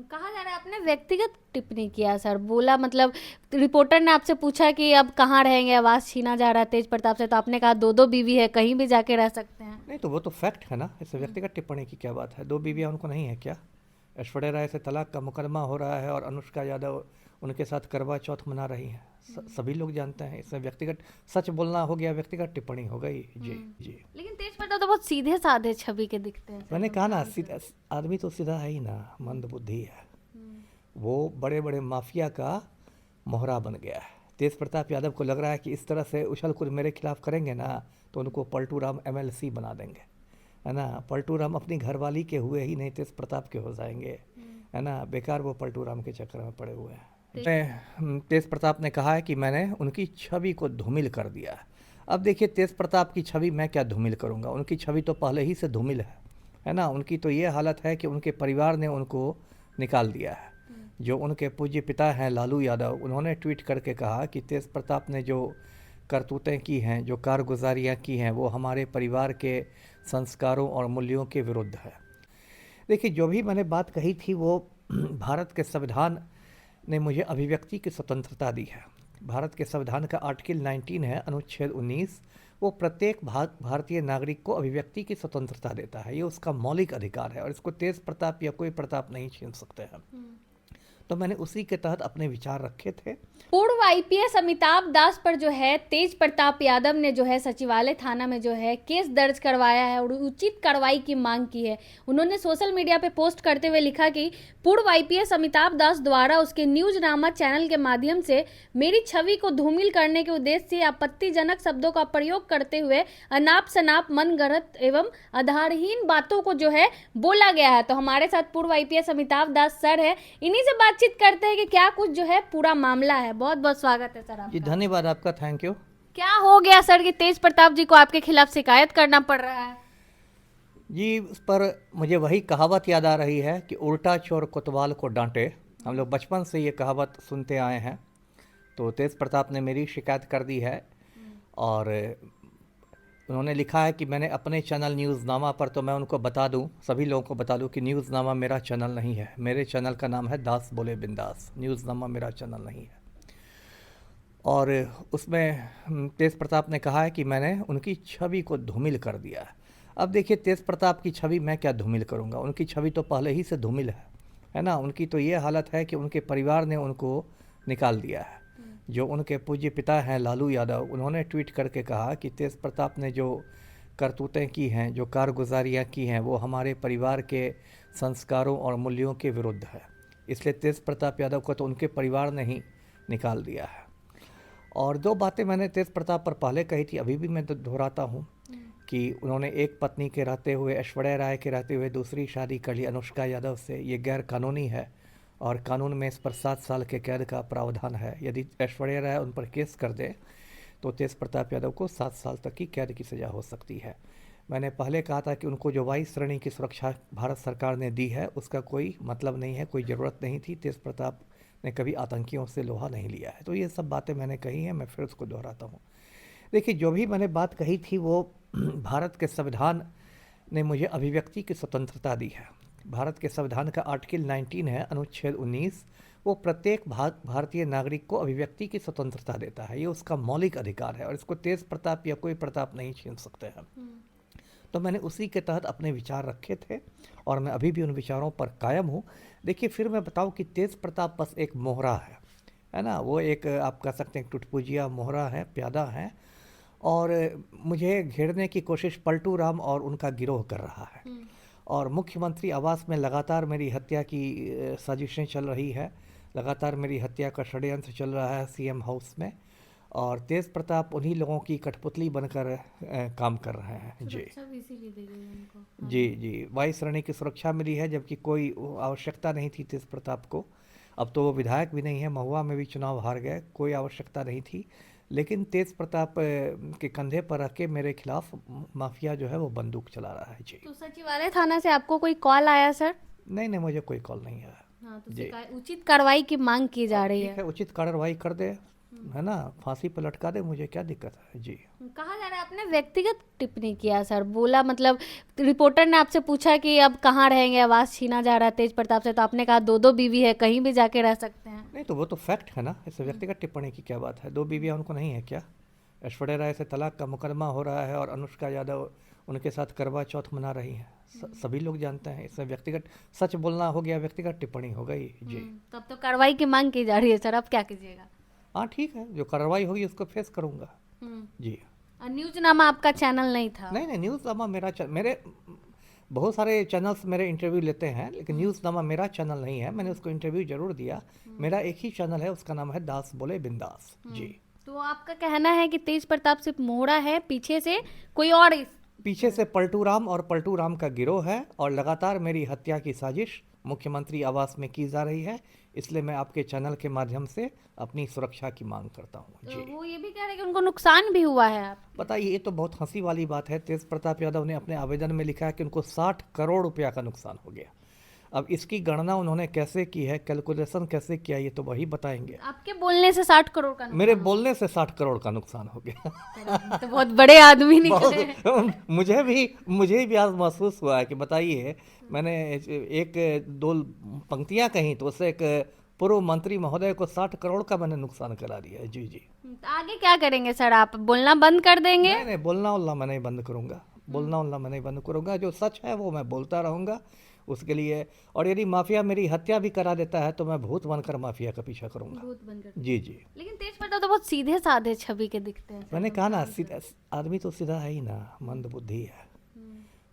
कहा जा रहा है आपने व्यक्तिगत टिप्पणी किया सर, बोला मतलब रिपोर्टर ने आपसे पूछा कि अब कहाँ रहेंगे, आवाज छीना जा रहा है तेज प्रताप से, तो आपने कहा दो दो बीवी है, कहीं भी जाके रह सकते हैं। नहीं तो वो तो फैक्ट है ना, इससे व्यक्तिगत टिप्पणी की क्या बात है। दो बीवियां उनको नहीं है क्या? ऐश्वर्या राय से तलाक का मुकदमा हो रहा है और अनुष्का यादव उनके साथ करवा चौथ मना रही हैं। सभी लोग जानते हैं, इसमें व्यक्तिगत सच बोलना हो गया, व्यक्तिगत टिप्पणी हो गई। जी जी। लेकिन तेज प्रताप तो बहुत सीधे साधे छवि के दिखते हैं सर, मैंने एकदम कहा ना, शांत। सीधा आदमी तो सीधा है ही ना, मंद बुद्धि है। हम्म, वो बड़े बड़े माफिया का मोहरा बन गया है। तेज प्रताप यादव को लग रहा है कि इस तरह से उछल कूद मेरे खिलाफ करेंगे ना, तो उनको पलटू राम एमएलसी बना देंगे, है ना। पलटू राम अपनी घरवाली के हुए ही नहीं, तेज प्रताप के हो जाएंगे, हम्म। है ना। बेकार वो पलटू राम के चक्कर में पड़े हुए हैं। तेज तेज प्रताप ने कहा है कि मैंने उनकी छवि को धूमिल कर दिया है। अब देखिए, तेज प्रताप की छवि मैं क्या धूमिल करूंगा, उनकी छवि तो पहले ही से धूमिल है ना। उनकी तो ये हालत है कि उनके परिवार ने उनको निकाल दिया है। जो उनके पूज्य पिता हैं लालू यादव, उन्होंने ट्वीट करके कहा कि तेज प्रताप ने जो करतूतें की हैं, जो कारगुजारियाँ की हैं, वो हमारे परिवार के संस्कारों और मूल्यों के विरुद्ध है। देखिए, जो भी मैंने बात कही थी वो भारत के संविधान ने मुझे अभिव्यक्ति की स्वतंत्रता दी है। भारत के संविधान का आर्टिकल 19 है, अनुच्छेद 19। वो प्रत्येक भारतीय नागरिक को अभिव्यक्ति की स्वतंत्रता देता है। ये उसका मौलिक अधिकार है और इसको तेज प्रताप या कोई प्रताप नहीं छीन सकते हैं। तो मैंने उसी के तहत अपने विचार रखे थे। पूर्व आईपीएस अमिताभ दास पर जो है तेज प्रताप यादव ने जो है सचिवालय थाना में जो है केस दर्ज करवाया है और उचित कार्रवाई की मांग की है। उन्होंने सोशल मीडिया पे पोस्ट करते हुए लिखा कि पूर्व आईपीएस अमिताभ दास द्वारा उसके न्यूज नामा चैनल के माध्यम से मेरी छवि को धूमिल करने के उद्देश्य से आपत्तिजनक शब्दों का प्रयोग करते हुए अनाप शनाप मनगढ़ंत एवं आधारहीन बातों को जो है बोला गया है। तो हमारे साथ पूर्व आईपीएस अमिताभ दास सर है, इन्हीं से बातचीत करते हैं कि क्या कुछ जो है पूरा मामला है। बहुत बहुत स्वागत है सर जी आपका। धन्यवाद आपका, थैंक यू। क्या हो गया सर कि तेज प्रताप जी को आपके खिलाफ शिकायत करना पड़ रहा है? जी, उस पर मुझे वही कहावत याद आ रही है कि उल्टा चोर कोतवाल को डांटे। हम लोग बचपन से ये कहावत सुनते आए हैं। तो तेज प्रताप ने मेरी शिकायत कर दी है और उन्होंने लिखा है कि मैंने अपने चैनल न्यूज़नामा पर, तो मैं उनको बता दूं, सभी लोगों को बता दूं कि न्यूज़नामा मेरा चैनल नहीं है। मेरे चैनल का नाम है दास बोले बिंदास, न्यूज़नामा मेरा चैनल नहीं है। और उसमें तेज प्रताप ने कहा है कि मैंने उनकी छवि को धूमिल कर दिया है। अब देखिए, तेज प्रताप की छवि मैं क्या धूमिल करूंगा, उनकी छवि तो पहले ही से धूमिल है ना। उनकी तो ये हालत है कि उनके परिवार ने उनको निकाल दिया है। जो उनके पूज्य पिता हैं लालू यादव, उन्होंने ट्वीट करके कहा कि तेज प्रताप ने जो करतूतें की हैं, जो कारगुजारियाँ की हैं, वो हमारे परिवार के संस्कारों और मूल्यों के विरुद्ध है। इसलिए तेज प्रताप यादव को तो उनके परिवार ने ही निकाल दिया है। और दो बातें मैंने तेज प्रताप पर पहले कही थी, अभी भी मैं दोहराता हूँ कि उन्होंने एक पत्नी के रहते हुए, ऐश्वर्या राय के रहते हुए, दूसरी शादी कर ली अनुष्का यादव से। ये गैर कानूनी है और कानून में इस पर 7 साल के कैद का प्रावधान है। यदि ऐश्वर्या राय उन पर केस कर दे तो तेज प्रताप यादव को 7 साल तक की कैद की सज़ा हो सकती है। मैंने पहले कहा था कि उनको जो 22 श्रेणी की सुरक्षा भारत सरकार ने दी है, उसका कोई मतलब नहीं है, कोई ज़रूरत नहीं थी। तेज प्रताप ने कभी आतंकियों से लोहा नहीं लिया है। तो ये सब बातें मैंने कही हैं, मैं फिर उसको दोहराता हूँ। देखिए, जो भी मैंने बात कही थी वो भारत के संविधान ने मुझे अभिव्यक्ति की स्वतंत्रता दी है। भारत के संविधान का आर्टिकल 19 है, अनुच्छेद 19। वो प्रत्येक भारतीय नागरिक को अभिव्यक्ति की स्वतंत्रता देता है। ये उसका मौलिक अधिकार है और इसको तेज प्रताप या कोई प्रताप नहीं छीन सकते हैं। तो मैंने उसी के तहत अपने विचार रखे थे और मैं अभी भी उन विचारों पर कायम हूँ। देखिए, फिर मैं बताऊँ कि तेज प्रताप बस एक मोहरा है ना। वो एक, आप कह सकते हैं, टुटपुजिया मोहरा है, प्यादा है। और मुझे घेरने की कोशिश पलटू राम और उनका गिरोह कर रहा है। और मुख्यमंत्री आवास में लगातार मेरी हत्या की साजिशें चल रही है। लगातार मेरी हत्या का षड्यंत्र चल रहा है सीएम हाउस में। और तेज प्रताप उन्हीं लोगों की कठपुतली बनकर काम कर रहे हैं। जी सुरक्षा भी इसीलिए दी गई उनको। हाँ जी जी। जी, 22 श्रेणी की सुरक्षा मिली है, जबकि कोई आवश्यकता नहीं थी तेज प्रताप को। अब तो वो विधायक भी नहीं है, महुआ में भी चुनाव हार गए, कोई आवश्यकता नहीं थी। लेकिन तेज प्रताप के कंधे पर रख के मेरे खिलाफ माफिया जो है वो बंदूक चला रहा है। जी तो सचिवालय थाना से आपको कोई कॉल आया सर? नहीं नहीं, मुझे कोई कॉल नहीं आया। हाँ, तो जी, शिकायत उचित कार्रवाई की मांग की जा अब रही ठीक है। है, उचित कार्रवाई कर दे। है ना, फांसी पर लटका दे, मुझे क्या दिक्कत है जी। कहा जा रहा है आपने व्यक्तिगत टिप्पणी किया सर, बोला मतलब रिपोर्टर ने आपसे पूछा कि अब कहाँ रहेंगे, आवाज छीना जा रहा है तेज प्रताप से, तो आपने कहा दो दो बीवी है, कहीं भी जाके रह सकते हैं। नहीं तो वो तो फैक्ट है ना, इससे व्यक्तिगत टिप्पणी की क्या बात है। 2 बीवियां उनको नहीं है क्या? ऐश्वर्या राय से तलाक का मुकदमा हो रहा है और अनुष्का यादव उनके साथ करवा चौथ मना रही हैं, सभी लोग जानते हैं। इसमें व्यक्तिगत सच बोलना हो गया, व्यक्तिगत टिप्पणी हो गई जी। तब तो कार्रवाई की मांग की जा रही है सर, अब क्या कीजिएगा? हाँ ठीक है, जो कार्रवाई होगी उसको फेस करूंगा जी। और न्यूज़नामा आपका चैनल नहीं था? नहीं नहीं, न्यूज़नामा मेरा मेरे बहुत सारे चैनल्स मेरे इंटरव्यू लेते हैं, लेकिन न्यूज़नामा मेरा चैनल नहीं है। मैंने उसको इंटरव्यू जरूर दिया। मेरा एक ही चैनल है, उसका नाम है दास बोले बिंदास जी। तो आपका कहना है कि तेज प्रताप सिर्फ मोहरा है, पीछे से कोई और पीछे से पलटू राम और पलटू राम का गिरोह है और लगातार मेरी हत्या की साजिश मुख्यमंत्री आवास में की जा रही है। इसलिए मैं आपके चैनल के माध्यम से अपनी सुरक्षा की मांग करता हूँ तो जी। वो ये भी कह रहे हैं कि उनको नुकसान भी हुआ है। आप बताइए, ये तो बहुत हंसी वाली बात है। तेज प्रताप यादव ने अपने आवेदन में लिखा है कि उनको 60 करोड़ रुपया का नुकसान हो गया। अब इसकी गणना उन्होंने कैसे की है, कैलकुलेशन कैसे किया, ये तो वही बताएंगे। आपके बोलने से 60 करोड़ का मेरे बोलने से 60 करोड़ का नुकसान हो गया। नुकसान, तो बहुत बड़े आदमी निकले। बहुत मुझे भी आज महसूस हुआ है कि बताइए, मैंने एक दो पंक्तियां कहीं तो उससे एक पूर्व मंत्री महोदय को 60 करोड़ का मैंने नुकसान करा दिया है जी जी। तो आगे क्या करेंगे सर, आप बोलना बंद कर देंगे? नहीं नहीं, बोलना उलना मैं नहीं बंद करूंगा, बोलना उलना मैं नहीं बंद करूंगा। जो सच है वो मैं बोलता रहूंगा उसके लिए। और यदि माफिया मेरी हत्या भी करा देता है तो मैं भूत बनकर माफिया का पीछा करूंगा भूत बंद कर। जी जी। लेकिन तेज प्रताप तो बहुत सीधे साधे छवि के दिखते हैं सर। मैंने कहा ना, सीधा आदमी तो सीधा है ही ना, मंद बुद्धि है।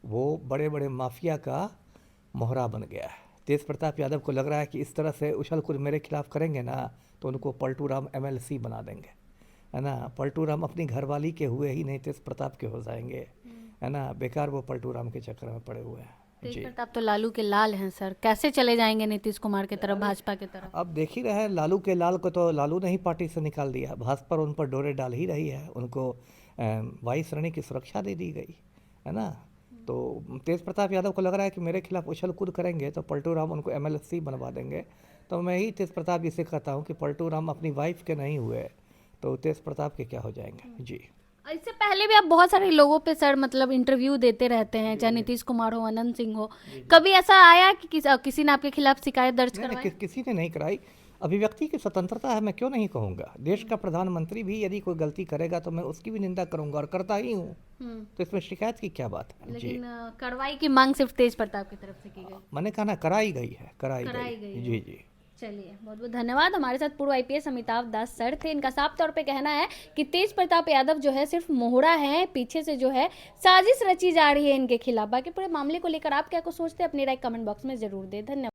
वो बड़े बड़े माफिया का मोहरा बन गया है। तेज प्रताप यादव को लग रहा है कि इस तरह से उछल कूद मेरे खिलाफ करेंगे ना तो उनको पलटू राम MLC बना देंगे, है ना। पलटू राम अपनी घरवाली के हुए ही नहीं तेज प्रताप के हो जाएंगे, है ना। बेकार वो पलटू राम के चक्कर में पड़े हुए हैं तेज जी। प्रताप तो लालू के लाल हैं सर, कैसे चले जाएंगे नीतीश कुमार की तरफ, भाजपा की तरफ? अब देख ही रहे हैं, लालू के लाल को तो लालू ने ही पार्टी से निकाल दिया, भाजपा उन पर डोरे डाल ही रही है। उनको 22 श्रेणी की सुरक्षा दे दी गई, है ना। तो तेज प्रताप यादव को लग रहा है कि मेरे खिलाफ उछल कूद करेंगे तो पलटू राम उनको MLC बनवा देंगे। तो मैं ही तेज प्रताप जी से कहता हूँ कि पलटू राम अपनी वाइफ के नहीं हुए तो तेज प्रताप के क्या हो जाएंगे जी। इससे पहले भी आप बहुत सारे लोगों पे सर मतलब इंटरव्यू देते रहते हैं, चाहे नीतीश कुमार हो, अनंत सिंह हो, कभी ऐसा आया कि किसी ने आपके खिलाफ शिकायत दर्ज नहीं, करवाई? किसी ने नहीं कराई। अभिव्यक्ति की स्वतंत्रता है, मैं क्यों नहीं कहूँगा। देश का प्रधानमंत्री भी यदि कोई गलती करेगा तो मैं उसकी भी निंदा करूंगा और करता ही हूँ। तो इसमें शिकायत की क्या बात है जी। लेकिन कार्रवाई की मांग सिर्फ तेज प्रताप की तरफ से की गई? मैंने कहा ना, कराई गई है, कराई कराई गई गई जी जी। चलिए, बहुत बहुत धन्यवाद। हमारे साथ पूर्व IPS अमिताभ दास सर थे। इनका साफ तौर पे कहना है कि तेज प्रताप यादव जो है सिर्फ मोहरा है, पीछे से जो है साजिश रची जा रही है इनके खिलाफ। बाकी पूरे मामले को लेकर आप क्या कुछ सोचते हैं, अपनी राय कमेंट बॉक्स में जरूर दें। धन्यवाद।